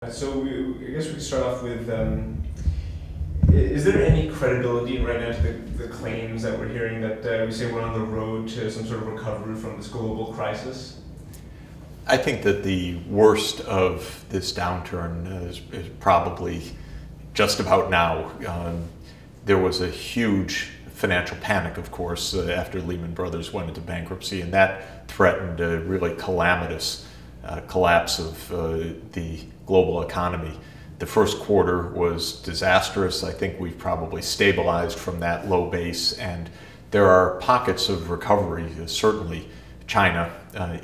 I guess we could start off with, is there any credibility right now to the claims that we're hearing that we say we're on the road to some sort of recovery from this global crisis? I think that the worst of this downturn is probably just about now. There was a huge financial panic, of course, after Lehman Brothers went into bankruptcy, and that threatened a really calamitous collapse of the global economy. The first quarter was disastrous. I think we've probably stabilized from that low base, and there are pockets of recovery. Certainly China,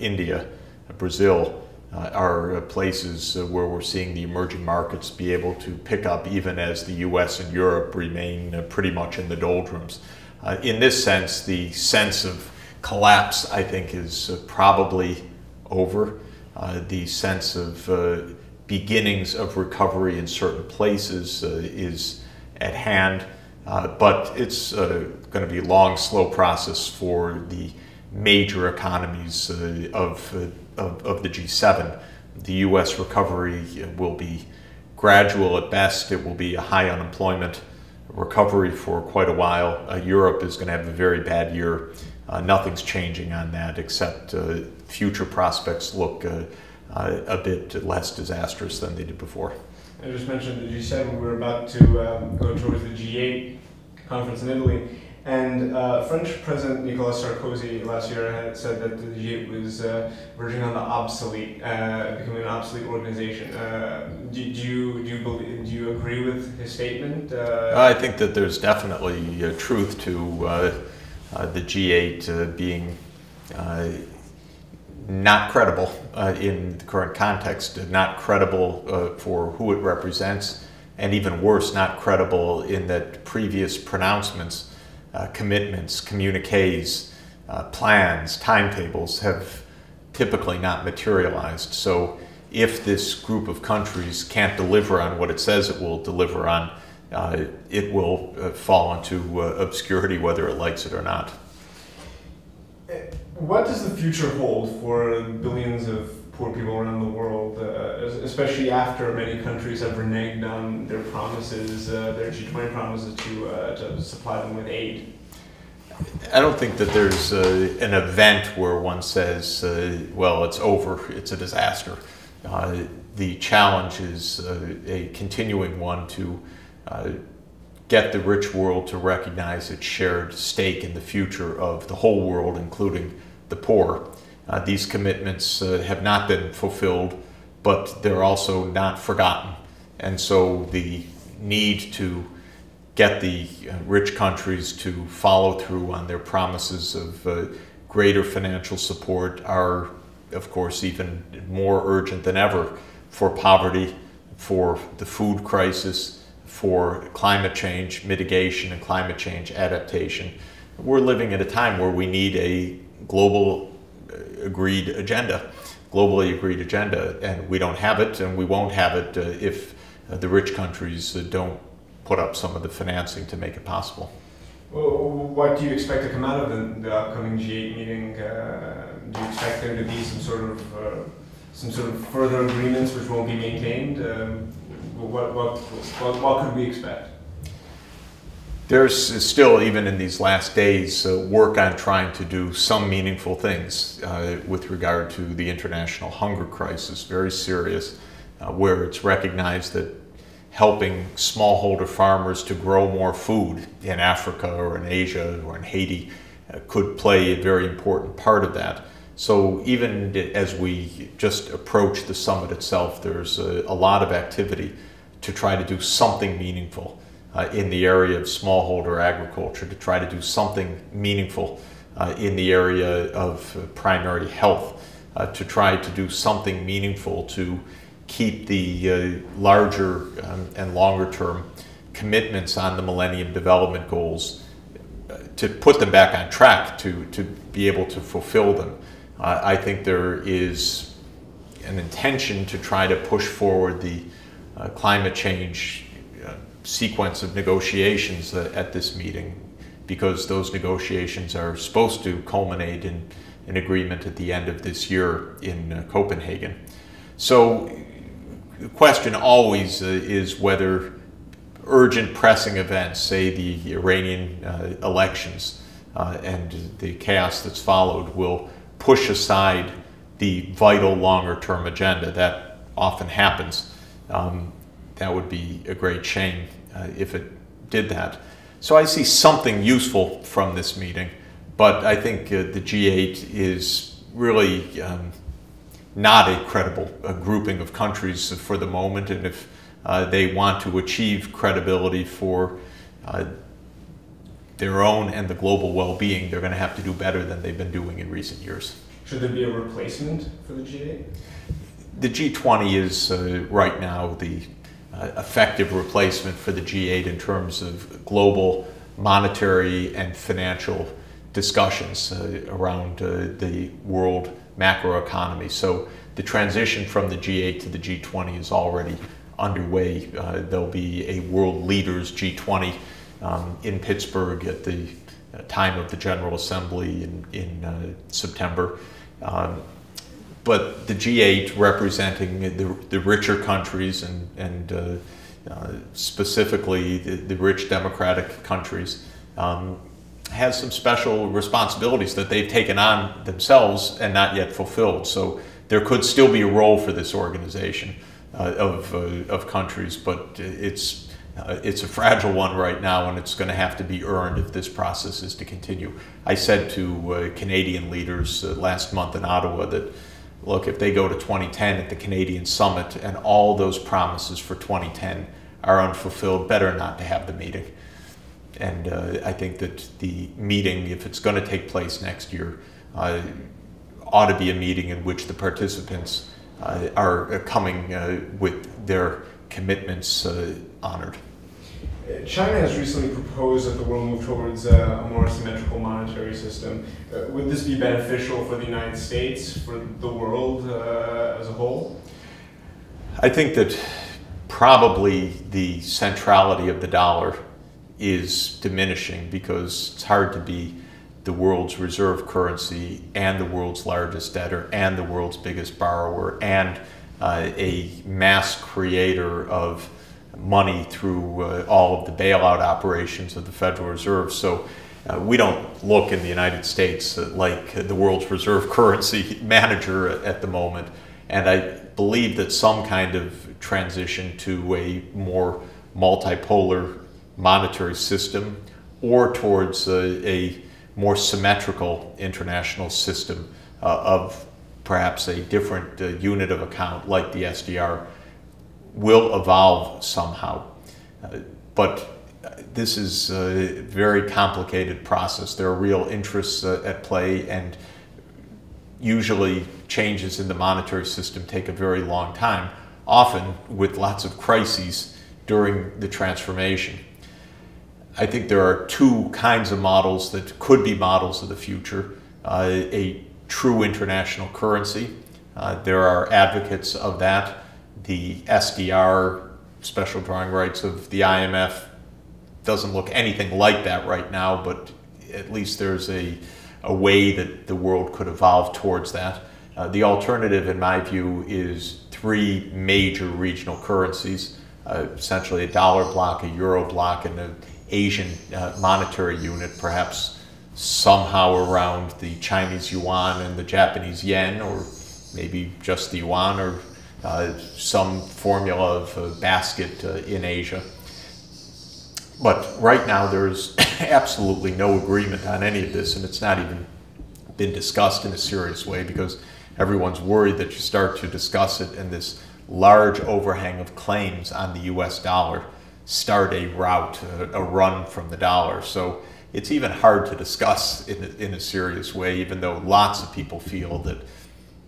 India, Brazil are places where we're seeing the emerging markets be able to pick up even as the US and Europe remain pretty much in the doldrums. In this sense, the sense of collapse, I think, is probably over. The sense of beginnings of recovery in certain places is at hand, but it's going to be a long, slow process for the major economies of the G7. The US recovery will be gradual at best. It will be a high unemployment recovery for quite a while. Europe is going to have a very bad year. Nothing's changing on that, except future prospects look a bit less disastrous than they did before. I just mentioned the G7. We're about to go towards the G8 conference in Italy. And French President Nicolas Sarkozy last year had said that the G8 was verging on the obsolete, becoming an obsolete organization. Do you agree with his statement? I think that there's definitely truth to the G8 being not credible in the current context, not credible for who it represents, and even worse, not credible in that previous pronouncements, commitments, communiques, plans, timetables have typically not materialized. So if this group of countries can't deliver on what it says it will deliver on, it will fall into obscurity whether it likes it or not. What does the future hold for billions of poor people around the world, especially after many countries have reneged on their promises, their G20 promises to supply them with aid? I don't think that there's an event where one says, well, it's over, it's a disaster. The challenge is a continuing one to get the rich world to recognize its shared stake in the future of the whole world, including the poor. These commitments have not been fulfilled, but they're also not forgotten. And so the need to get the rich countries to follow through on their promises of greater financial support are, of course, even more urgent than ever for poverty, for the food crisis, for climate change mitigation and climate change adaptation. We're living at a time where we need a globally agreed agenda, and we don't have it, and we won't have it if the rich countries don't put up some of the financing to make it possible. Well, what do you expect to come out of the upcoming G8 meeting? Do you expect there to be some sort of further agreements which won't be maintained? What could we expect? There's still, even in these last days, work on trying to do some meaningful things with regard to the international hunger crisis, very serious, where it's recognized that helping smallholder farmers to grow more food in Africa or in Asia or in Haiti could play a very important part of that. So even as we just approach the summit itself, there's a lot of activity to try to do something meaningful in the area of smallholder agriculture, to try to do something meaningful in the area of primary health, to try to do something meaningful to keep the larger and longer term commitments on the Millennium Development Goals, to put them back on track, to be able to fulfill them. I think there is an intention to try to push forward the climate change sequence of negotiations at this meeting, because those negotiations are supposed to culminate in an agreement at the end of this year in Copenhagen. So the question always is whether urgent pressing events, say the Iranian elections and the chaos that's followed, will push aside the vital longer-term agenda. That often happens. That would be a great shame if it did that. So I see something useful from this meeting, but I think the G8 is really not a credible grouping of countries for the moment, and if they want to achieve credibility for their own and the global well-being, they're going to have to do better than they've been doing in recent years. Should there be a replacement for the G8? The G20 is right now the effective replacement for the G8 in terms of global monetary and financial discussions around the world macroeconomy. So the transition from the G8 to the G20 is already underway. There'll be a world leaders G20 in Pittsburgh at the time of the General Assembly in September. But the G8, representing the richer countries and specifically the rich democratic countries, has some special responsibilities that they've taken on themselves and not yet fulfilled. So there could still be a role for this organization of countries, but it's a fragile one right now, and it's going to have to be earned if this process is to continue. I said to Canadian leaders last month in Ottawa that, look, if they go to 2010 at the Canadian Summit and all those promises for 2010 are unfulfilled, better not to have the meeting. And I think that the meeting, if it's going to take place next year, ought to be a meeting in which the participants are coming with their commitments honored. China has recently proposed that the world move towards a more symmetrical monetary system. Would this be beneficial for the United States, for the world as a whole? I think that probably the centrality of the dollar is diminishing because it's hard to be the world's reserve currency and the world's largest debtor and the world's biggest borrower and a mass creator of money through all of the bailout operations of the Federal Reserve. So we don't look in the United States like the world's reserve currency manager at the moment. And I believe that some kind of transition to a more multipolar monetary system or towards a more symmetrical international system of perhaps a different unit of account like the SDR will evolve somehow. But this is a very complicated process. There are real interests at play, and usually changes in the monetary system take a very long time, often with lots of crises during the transformation. I think there are two kinds of models that could be models of the future. A true international currency. There are advocates of that. The SDR, special drawing rights of the IMF, doesn't look anything like that right now, but at least there's a way that the world could evolve towards that. The alternative, in my view, is three major regional currencies, essentially a dollar block, a euro block, and an Asian monetary unit, perhaps somehow around the Chinese yuan and the Japanese yen, or maybe just the yuan, or some formula of a basket in Asia. But right now there's absolutely no agreement on any of this, and it's not even been discussed in a serious way because everyone's worried that you start to discuss it and this large overhang of claims on the US dollar start a rout, a run from the dollar. So it's even hard to discuss in a serious way, even though lots of people feel that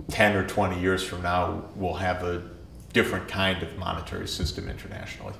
10 or 20 years from now we'll have a different kind of monetary system internationally.